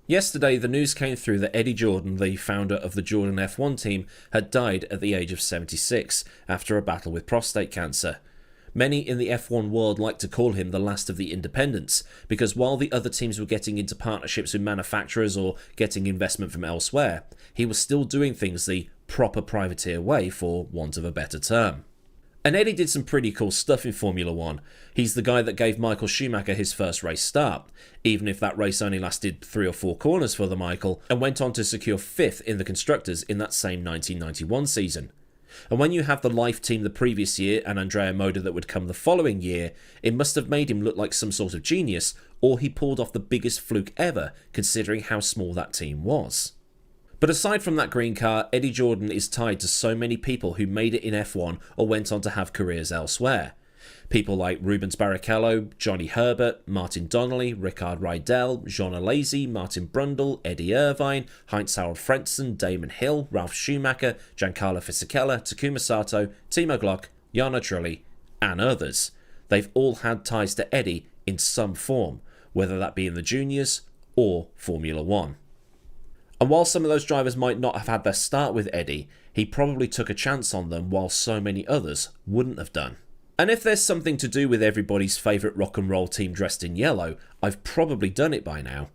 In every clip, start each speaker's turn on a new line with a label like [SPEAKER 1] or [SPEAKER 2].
[SPEAKER 1] Yesterday, the news came through that Eddie Jordan, the founder of the Jordan F1 team, had died at the age of 76 after a battle with prostate cancer. Many in the F1 world like to call him the last of the independents, because while the other teams were getting into partnerships with manufacturers or getting investment from elsewhere, he was still doing things the proper privateer way, for want of a better term. And Eddie did some pretty cool stuff in Formula 1. He's the guy that gave Michael Schumacher his first race start, even if that race only lasted 3 or 4 corners for the Michael, and went on to secure 5th in the Constructors in that same 1991 season. And when you have the Life team the previous year and Andrea Moda that would come the following year, it must have made him look like some sort of genius, or he pulled off the biggest fluke ever, considering how small that team was. But aside from that green car, Eddie Jordan is tied to so many people who made it in F1 or went on to have careers elsewhere. People like Rubens Barrichello, Johnny Herbert, Martin Donnelly, Rickard Rydell, Jean Alesi, Martin Brundle, Eddie Irvine, Heinz-Harald Frentzen, Damon Hill, Ralf Schumacher, Giancarlo Fisichella, Takuma Sato, Timo Glock, Jarno Trulli, and others. They've all had ties to Eddie in some form, whether that be in the juniors or Formula 1. And while some of those drivers might not have had their start with Eddie, he probably took a chance on them while so many others wouldn't have done. And if there's something to do with everybody's favourite rock and roll team dressed in yellow, I've probably done it by now.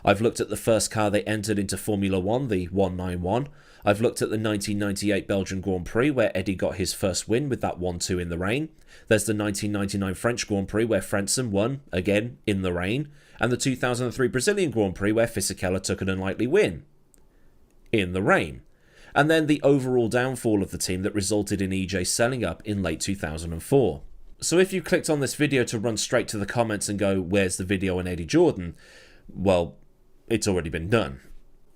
[SPEAKER 1] I've looked at the first car they entered into Formula 1, the 191. I've looked at the 1998 Belgian Grand Prix where Eddie got his first win with that 1-2 in the rain. There's the 1999 French Grand Prix where Frentzen won, again, in the rain. And the 2003 Brazilian Grand Prix where Fisichella took an unlikely win, in the rain. And then the overall downfall of the team that resulted in EJ selling up in late 2004. So if you clicked on this video to run straight to the comments and go, where's the video on Eddie Jordan? Well, it's already been done.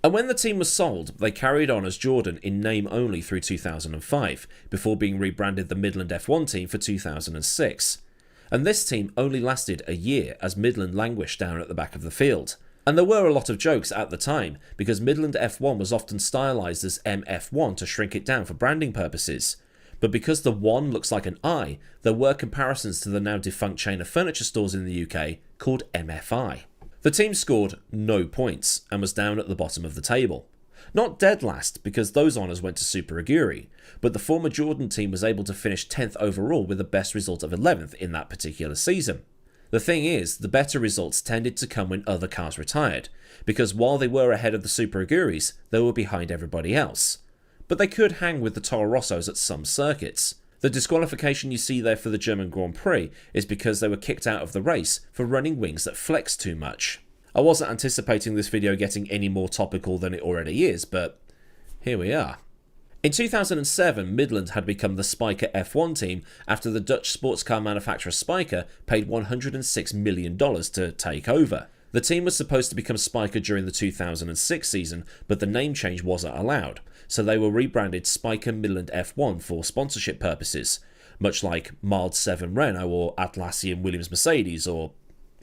[SPEAKER 1] And when the team was sold, they carried on as Jordan in name only through 2005, before being rebranded the Midland F1 team for 2006. And this team only lasted a year as Midland languished down at the back of the field. And there were a lot of jokes at the time, because Midland F1 was often stylised as MF1 to shrink it down for branding purposes. But because the 1 looks like an I, there were comparisons to the now defunct chain of furniture stores in the UK called MFI. The team scored no points and was down at the bottom of the table. Not dead last, because those honours went to Super Aguri, but the former Jordan team was able to finish 10th overall with the best result of 11th in that particular season. The thing is, the better results tended to come when other cars retired, because while they were ahead of the Super Aguris, they were behind everybody else. But they could hang with the Toro Rossos at some circuits. The disqualification you see there for the German Grand Prix is because they were kicked out of the race for running wings that flex too much. I wasn't anticipating this video getting any more topical than it already is, but here we are. In 2007, Midland had become the Spiker F1 team after the Dutch sports car manufacturer Spiker paid $106 million to take over. The team was supposed to become Spiker during the 2006 season, but the name change wasn't allowed, so they were rebranded Spiker Midland F1 for sponsorship purposes, much like Mild 7 Renault or Atlassian Williams Mercedes, or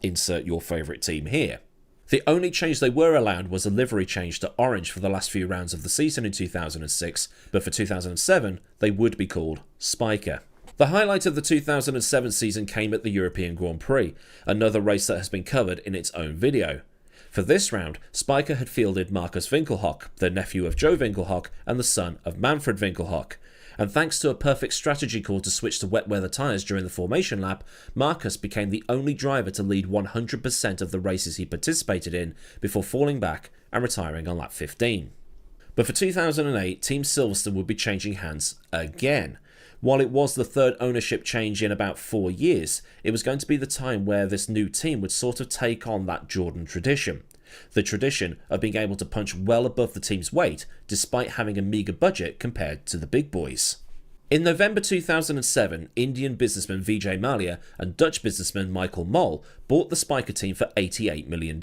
[SPEAKER 1] insert your favourite team here. The only change they were allowed was a livery change to orange for the last few rounds of the season in 2006, but for 2007 they would be called Spiker. The highlight of the 2007 season came at the European Grand Prix, another race that has been covered in its own video. For this round, Spiker had fielded Markus Winkelhock, the nephew of Joe Winkelhock and the son of Manfred Winkelhock. And thanks to a perfect strategy call to switch to wet weather tyres during the formation lap, Markus became the only driver to lead 100% of the races he participated in before falling back and retiring on lap 15. But for 2008, Team Silverstone would be changing hands again. While it was the third ownership change in about 4 years, it was going to be the time where this new team would sort of take on that Jordan tradition. The tradition of being able to punch well above the team's weight despite having a meagre budget compared to the big boys. In November 2007, Indian businessman Vijay Mallya and Dutch businessman Michael Moll bought the Spiker team for $88 million,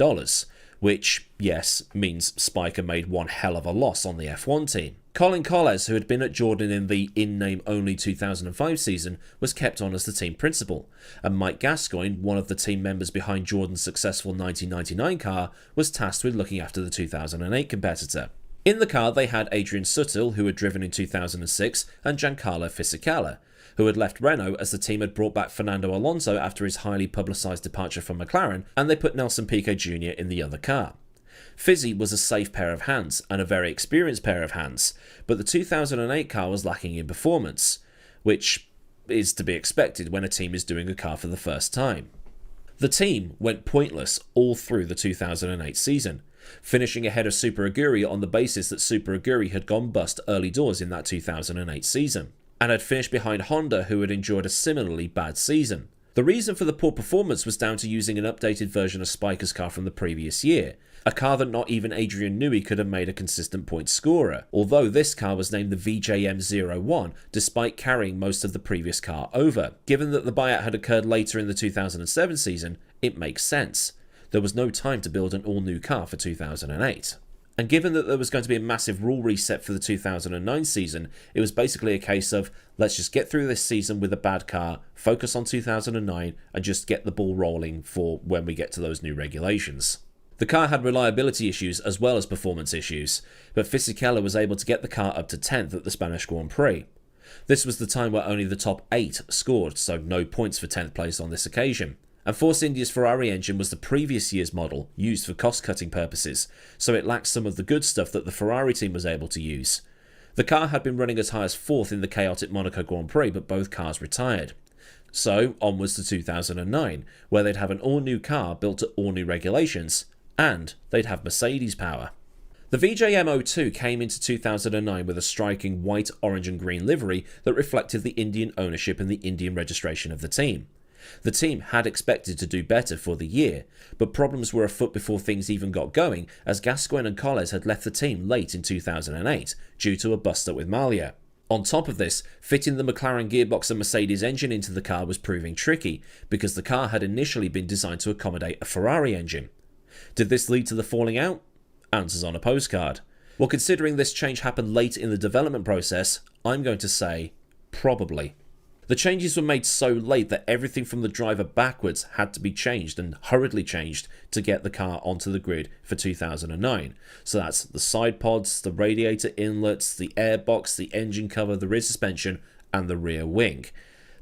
[SPEAKER 1] which, yes, means Spiker made one hell of a loss on the F1 team. Colin Colles, who had been at Jordan in the in-name-only 2005 season, was kept on as the team principal, and Mike Gascoigne, one of the team members behind Jordan's successful 1999 car, was tasked with looking after the 2008 competitor. In the car they had Adrian Sutil, who had driven in 2006, and Giancarlo Fisichella, who had left Renault as the team had brought back Fernando Alonso after his highly publicised departure from McLaren, and they put Nelson Piquet Jr. in the other car. Fizzy was a safe pair of hands and a very experienced pair of hands, but the 2008 car was lacking in performance, which is to be expected when a team is doing a car for the first time. The team went pointless all through the 2008 season, finishing ahead of Super Aguri on the basis that Super Aguri had gone bust early doors in that 2008 season, and had finished behind Honda, who had enjoyed a similarly bad season. The reason for the poor performance was down to using an updated version of Spiker's car from the previous year, a car that not even Adrian Newey could have made a consistent point scorer, although this car was named the VJM01 despite carrying most of the previous car over. Given that the buyout had occurred later in the 2007 season, it makes sense. There was no time to build an all-new car for 2008. And given that there was going to be a massive rule reset for the 2009 season, it was basically a case of, let's just get through this season with a bad car, focus on 2009, and just get the ball rolling for when we get to those new regulations. The car had reliability issues as well as performance issues, but Fisichella was able to get the car up to 10th at the Spanish Grand Prix. This was the time where only the top 8 scored, so no points for 10th place on this occasion. And Force India's Ferrari engine was the previous year's model, used for cost-cutting purposes, so it lacked some of the good stuff that the Ferrari team was able to use. The car had been running as high as 4th in the chaotic Monaco Grand Prix, but both cars retired. So, onwards to 2009, where they'd have an all-new car built to all-new regulations, and they'd have Mercedes power. The VJM02 came into 2009 with a striking white, orange and green livery that reflected the Indian ownership and the Indian registration of the team. The team had expected to do better for the year, but problems were afoot before things even got going, as Gascoigne and Colles had left the team late in 2008 due to a bust-up with Malia. On top of this, fitting the McLaren gearbox and Mercedes engine into the car was proving tricky, because the car had initially been designed to accommodate a Ferrari engine. Did this lead to the falling out? Answers on a postcard. Well, considering this change happened late in the development process, I'm going to say probably. The changes were made so late that everything from the driver backwards had to be changed, and hurriedly changed, to get the car onto the grid for 2009. So that's the side pods, the radiator inlets, the airbox, the engine cover, the rear suspension, and the rear wing.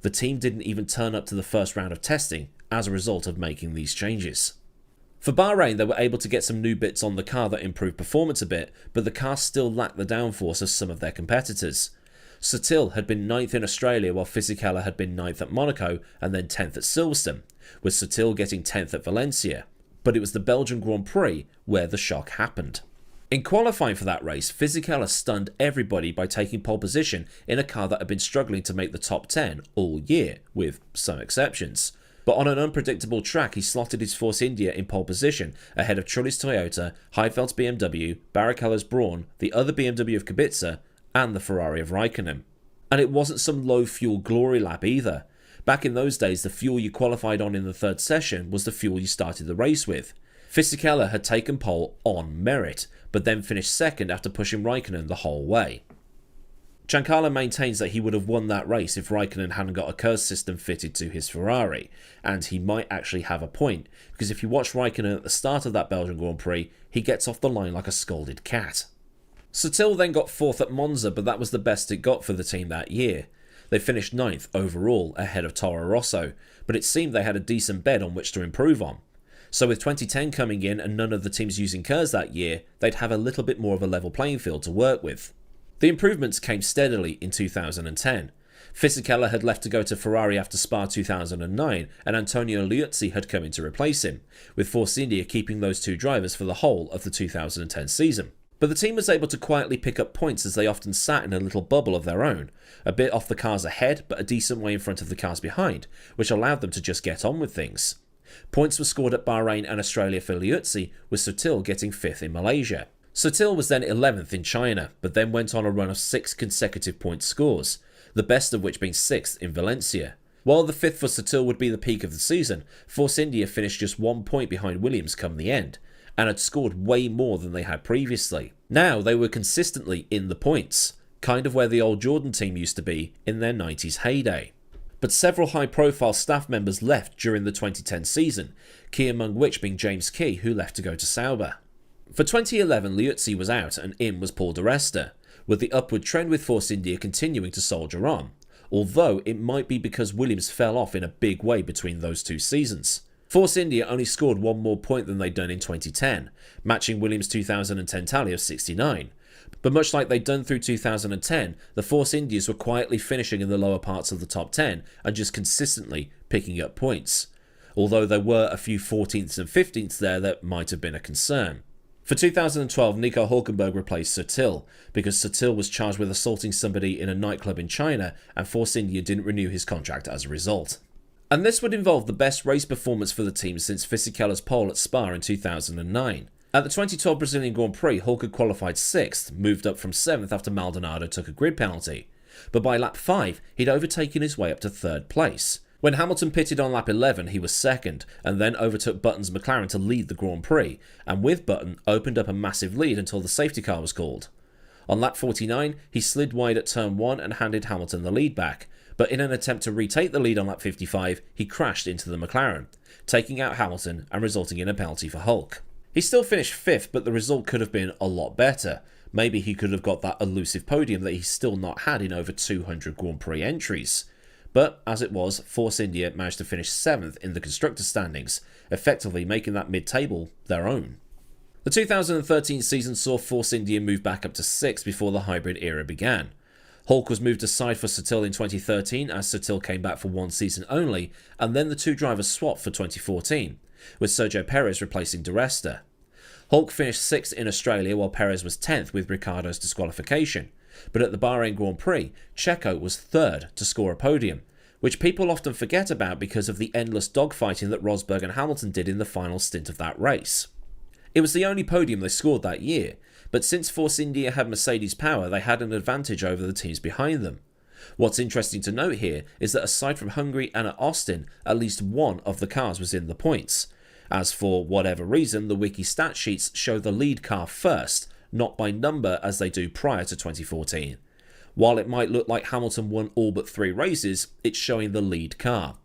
[SPEAKER 1] The team didn't even turn up to the first round of testing as a result of making these changes. For Bahrain, they were able to get some new bits on the car that improved performance a bit, but the car still lacked the downforce of some of their competitors. Sutil had been 9th in Australia, while Fisichella had been 9th at Monaco and then 10th at Silverstone, with Sutil getting 10th at Valencia. But it was the Belgian Grand Prix where the shock happened. In qualifying for that race, Fisichella stunned everybody by taking pole position in a car that had been struggling to make the top 10 all year, with some exceptions. But on an unpredictable track, he slotted his Force India in pole position ahead of Trulli's Toyota, Heifeld's BMW, Barrichello's Brawn, the other BMW of Kubica, and the Ferrari of Raikkonen. And it wasn't some low-fuel glory lap either. Back in those days, the fuel you qualified on in the third session was the fuel you started the race with. Fisichella had taken pole on merit, but then finished second after pushing Raikkonen the whole way. Giancarlo maintains that he would have won that race if Raikkonen hadn't got a curse system fitted to his Ferrari, and he might actually have a point, because if you watch Raikkonen at the start of that Belgian Grand Prix, he gets off the line like a scolded cat. Sutil then got 4th at Monza, but that was the best it got for the team that year. They finished 9th overall, ahead of Toro Rosso, but it seemed they had a decent bed on which to improve on. So with 2010 coming in and none of the teams using KERS that year, they'd have a little bit more of a level playing field to work with. The improvements came steadily in 2010. Fisichella had left to go to Ferrari after Spa 2009, and Antonio Liuzzi had come in to replace him, with Force India keeping those two drivers for the whole of the 2010 season. But the team was able to quietly pick up points as they often sat in a little bubble of their own, a bit off the cars ahead but a decent way in front of the cars behind, which allowed them to just get on with things. Points were scored at Bahrain and Australia for Liuzzi, with Sutil getting 5th in Malaysia. Sutil was then 11th in China, but then went on a run of 6 consecutive point scores, the best of which being 6th in Valencia. While the 5th for Sutil would be the peak of the season, Force India finished just 1 point behind Williams come the end, and had scored way more than they had previously. Now they were consistently in the points, kind of where the old Jordan team used to be in their 90s heyday. But several high-profile staff members left during the 2010 season, key among which being James Key, who left to go to Sauber. For 2011, Liuzzi was out and in was Paul di Resta, with the upward trend with Force India continuing to soldier on, although it might be because Williams fell off in a big way between those two seasons. Force India only scored one more point than they'd done in 2010, matching Williams' 2010 tally of 69. But much like they'd done through 2010, the Force Indias were quietly finishing in the lower parts of the top 10 and just consistently picking up points. Although there were a few 14ths and 15ths there that might have been a concern. For 2012, Nico Hulkenberg replaced Sutil, because Sutil was charged with assaulting somebody in a nightclub in China, and Force India didn't renew his contract as a result. And this would involve the best race performance for the team since Fisichello's pole at Spa in 2009. At the 2012 Brazilian Grand Prix, Hulk had qualified 6th, moved up from 7th after Maldonado took a grid penalty. But by lap 5, he'd overtaken his way up to 3rd place. When Hamilton pitted on lap 11, he was 2nd, and then overtook Button's McLaren to lead the Grand Prix, and with Button, opened up a massive lead until the safety car was called. On lap 49, he slid wide at turn 1 and handed Hamilton the lead back, but in an attempt to retake the lead on lap 55, he crashed into the McLaren, taking out Hamilton and resulting in a penalty for Hulk. He still finished 5th, but the result could have been a lot better. Maybe he could have got that elusive podium that he's still not had in over 200 Grand Prix entries. But, as it was, Force India managed to finish 7th in the constructors' standings, effectively making that mid-table their own. The 2013 season saw Force India move back up to 6th before the hybrid era began. Hulk was moved aside for Sutil in 2013 as Sutil came back for one season only, and then the two drivers swapped for 2014, with Sergio Perez replacing Di Resta. Hulk finished 6th in Australia while Perez was 10th with Ricciardo's disqualification. But at the Bahrain Grand Prix, Checo was 3rd to score a podium, which people often forget about because of the endless dogfighting that Rosberg and Hamilton did in the final stint of that race. It was the only podium they scored that year, but since Force India had Mercedes power, they had an advantage over the teams behind them. What's interesting to note here is that aside from Hungary and at Austin, at least one of the cars was in the points. As for whatever reason, the wiki stat sheets show the lead car first, not by number as they do prior to 2014. While it might look like Hamilton won all but 3 races, it's showing the lead car.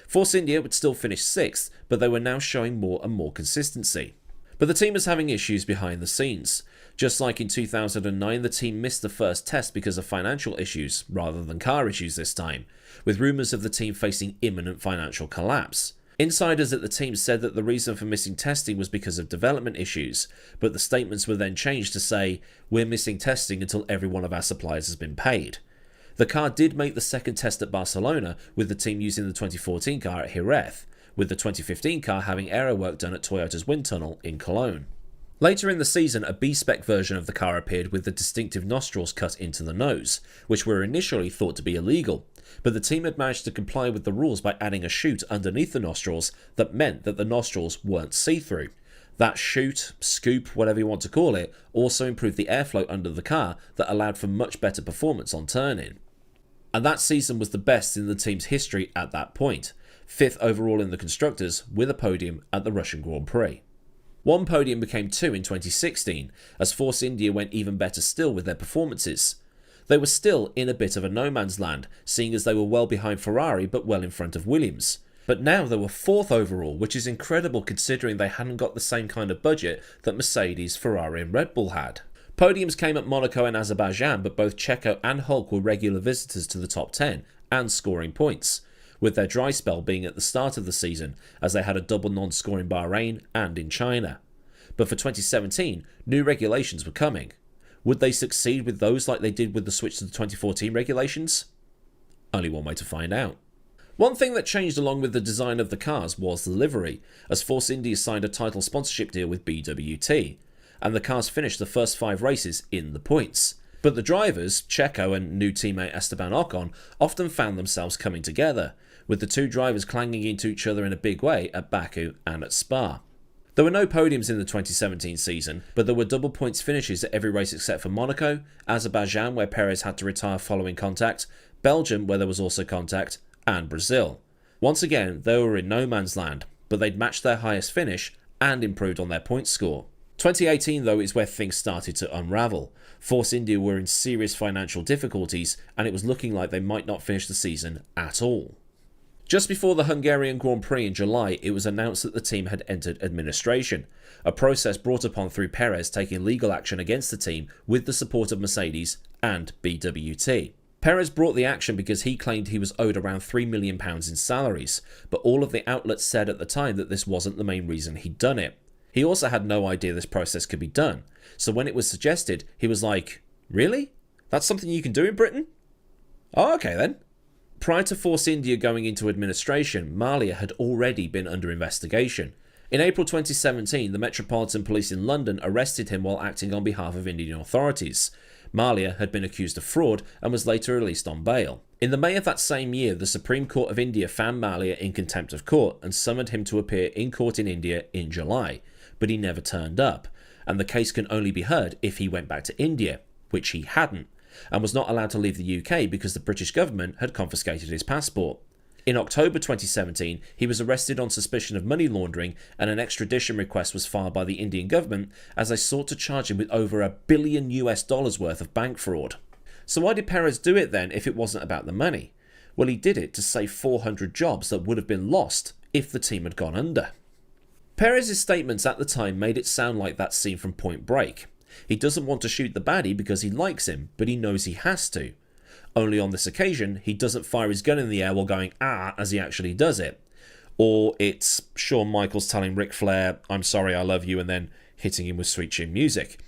[SPEAKER 1] Force India would still finish 6th, but they were now showing more and more consistency. But the team was having issues behind the scenes. Just like in 2009, the team missed the first test because of financial issues, rather than car issues this time, with rumours of the team facing imminent financial collapse. Insiders at the team said that the reason for missing testing was because of development issues, but the statements were then changed to say, "We're missing testing until every one of our suppliers has been paid." The car did make the second test at Barcelona, with the team using the 2014 car at Jerez, with the 2015 car having aero work done at Toyota's wind tunnel in Cologne. Later in the season, a B-spec version of the car appeared with the distinctive nostrils cut into the nose, which were initially thought to be illegal, but the team had managed to comply with the rules by adding a chute underneath the nostrils that meant that the nostrils weren't see-through. That chute, scoop, whatever you want to call it, also improved the airflow under the car that allowed for much better performance on turn-in. And that season was the best in the team's history at that point, 5th overall in the constructors with a podium at the Russian Grand Prix. One podium became 2 in 2016, as Force India went even better still with their performances. They were still in a bit of a no man's land, seeing as they were well behind Ferrari but well in front of Williams. But now they were 4th overall, which is incredible considering they hadn't got the same kind of budget that Mercedes, Ferrari and Red Bull had. Podiums came at Monaco and Azerbaijan, but both Checo and Hulk were regular visitors to the top 10 and scoring points, with their dry spell being at the start of the season, as they had a double non-score in Bahrain and in China. But for 2017, new regulations were coming. Would they succeed with those like they did with the switch to the 2014 regulations? Only one way to find out. One thing that changed along with the design of the cars was the livery, as Force India signed a title sponsorship deal with BWT, and the cars finished the first 5 races in the points. But the drivers, Checo and new teammate Esteban Ocon, often found themselves coming together, with the two drivers clanging into each other in a big way at Baku and at Spa. There were no podiums in the 2017 season, but there were double points finishes at every race except for Monaco, Azerbaijan where Perez had to retire following contact, Belgium where there was also contact, and Brazil. Once again, they were in no man's land, but they'd matched their highest finish and improved on their points score. 2018 though is where things started to unravel. Force India were in serious financial difficulties and it was looking like they might not finish the season at all. Just before the Hungarian Grand Prix in July, it was announced that the team had entered administration, a process brought upon through Perez taking legal action against the team with the support of Mercedes and BWT. Perez brought the action because he claimed he was owed around £3 million in salaries, but all of the outlets said at the time that this wasn't the main reason he'd done it. He also had no idea this process could be done, so when it was suggested, he was like, really? That's something you can do in Britain? Oh, okay then. Prior to Force India going into administration, Malia had already been under investigation. In April 2017, the Metropolitan Police in London arrested him while acting on behalf of Indian authorities. Malia had been accused of fraud and was later released on bail. In the May of that same year, the Supreme Court of India found Malia in contempt of court and summoned him to appear in court in India in July, but he never turned up, and the case can only be heard if he went back to India, which he hadn't, and was not allowed to leave the UK because the British government had confiscated his passport. In October 2017, he was arrested on suspicion of money laundering, and an extradition request was filed by the Indian government as they sought to charge him with over $1 billion worth of bank fraud. So why did Perez do it then if it wasn't about the money? Well, he did it to save 400 jobs that would have been lost if the team had gone under. Perez's statements at the time made it sound like that scene from Point Break. He doesn't want to shoot the baddie because he likes him, but he knows he has to. Only on this occasion, he doesn't fire his gun in the air while going, ah, as he actually does it. Or it's Shawn Michaels telling Ric Flair, I'm sorry, I love you, and then hitting him with sweet chin music.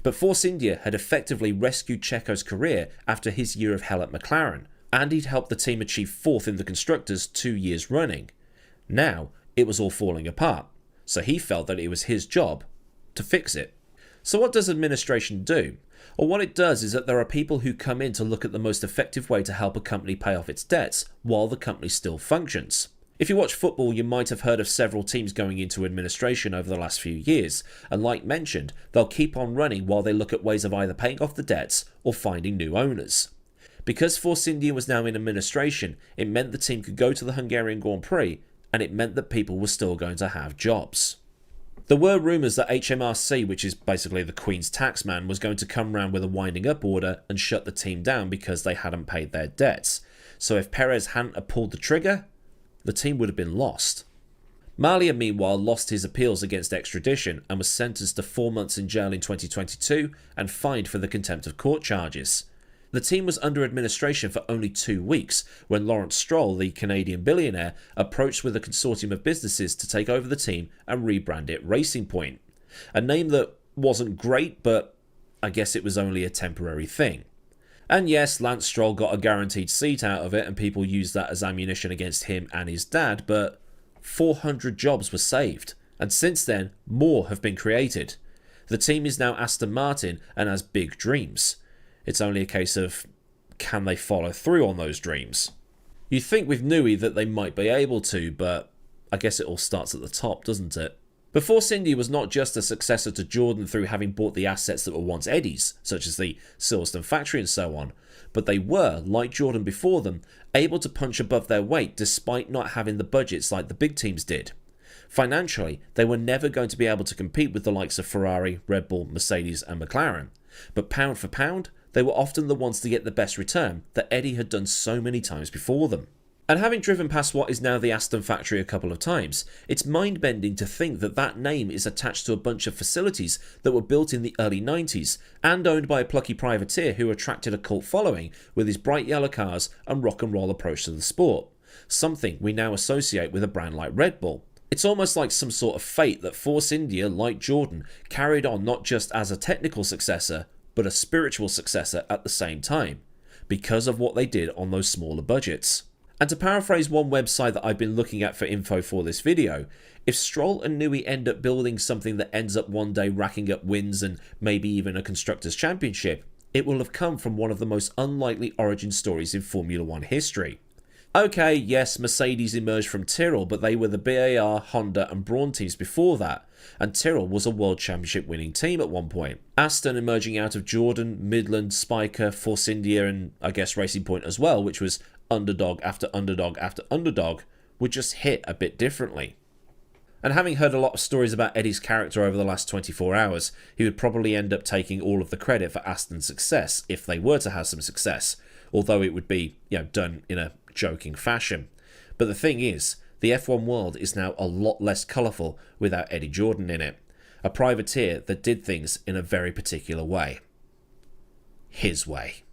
[SPEAKER 1] But Force India had effectively rescued Checo's career after his year of hell at McLaren, and he'd helped the team achieve 4th in the Constructors 2 years running. Now, it was all falling apart, so he felt that it was his job to fix it. So what does administration do? Well, what it does is that there are people who come in to look at the most effective way to help a company pay off its debts while the company still functions. If you watch football, you might have heard of several teams going into administration over the last few years, and like mentioned, they'll keep on running while they look at ways of either paying off the debts or finding new owners. Because Force India was now in administration, it meant the team could go to the Hungarian Grand Prix, and it meant that people were still going to have jobs. There were rumours that HMRC, which is basically the Queen's taxman, was going to come round with a winding up order and shut the team down because they hadn't paid their debts. So if Perez hadn't have pulled the trigger, the team would have been lost. Malia, meanwhile, lost his appeals against extradition and was sentenced to 4 months in jail in 2022 and fined for the contempt of court charges. The team was under administration for only 2 weeks when Lawrence Stroll, the Canadian billionaire, approached with a consortium of businesses to take over the team and rebrand it Racing Point. A name that wasn't great, but I guess it was only a temporary thing. And yes, Lance Stroll got a guaranteed seat out of it and people used that as ammunition against him and his dad, but 400 jobs were saved. And since then, more have been created. The team is now Aston Martin and has big dreams. It's only a case of, can they follow through on those dreams? You'd think with Nui that they might be able to, but I guess it all starts at the top, doesn't it? But Force India was not just a successor to Jordan through having bought the assets that were once Eddie's, such as the Silverstone factory and so on, but they were, like Jordan before them, able to punch above their weight despite not having the budgets like the big teams did. Financially, they were never going to be able to compete with the likes of Ferrari, Red Bull, Mercedes and McLaren, but pound for pound, they were often the ones to get the best return that Eddie had done so many times before them. And having driven past what is now the Aston factory a couple of times, it's mind-bending to think that that name is attached to a bunch of facilities that were built in the early 90s and owned by a plucky privateer who attracted a cult following with his bright yellow cars and rock and roll approach to the sport, something we now associate with a brand like Red Bull. It's almost like some sort of fate that Force India, like Jordan, carried on not just as a technical successor, but a spiritual successor at the same time, because of what they did on those smaller budgets. And to paraphrase one website that I've been looking at for info for this video, if Stroll and Nui end up building something that ends up one day racking up wins and maybe even a Constructors' Championship, it will have come from one of the most unlikely origin stories in Formula 1 history. Okay, yes, Mercedes emerged from Tyrrell, but they were the BAR, Honda and Brawn teams before that, and Tyrrell was a World Championship winning team at one point. Aston emerging out of Jordan, Midland, Spiker, Force India and I guess Racing Point as well, which was underdog after underdog after underdog, would just hit a bit differently. And having heard a lot of stories about Eddie's character over the last 24 hours, he would probably end up taking all of the credit for Aston's success if they were to have some success, although it would be, done in a joking fashion. But the thing is, the F1 world is now a lot less colourful without Eddie Jordan in it, a privateer that did things in a very particular way. His way.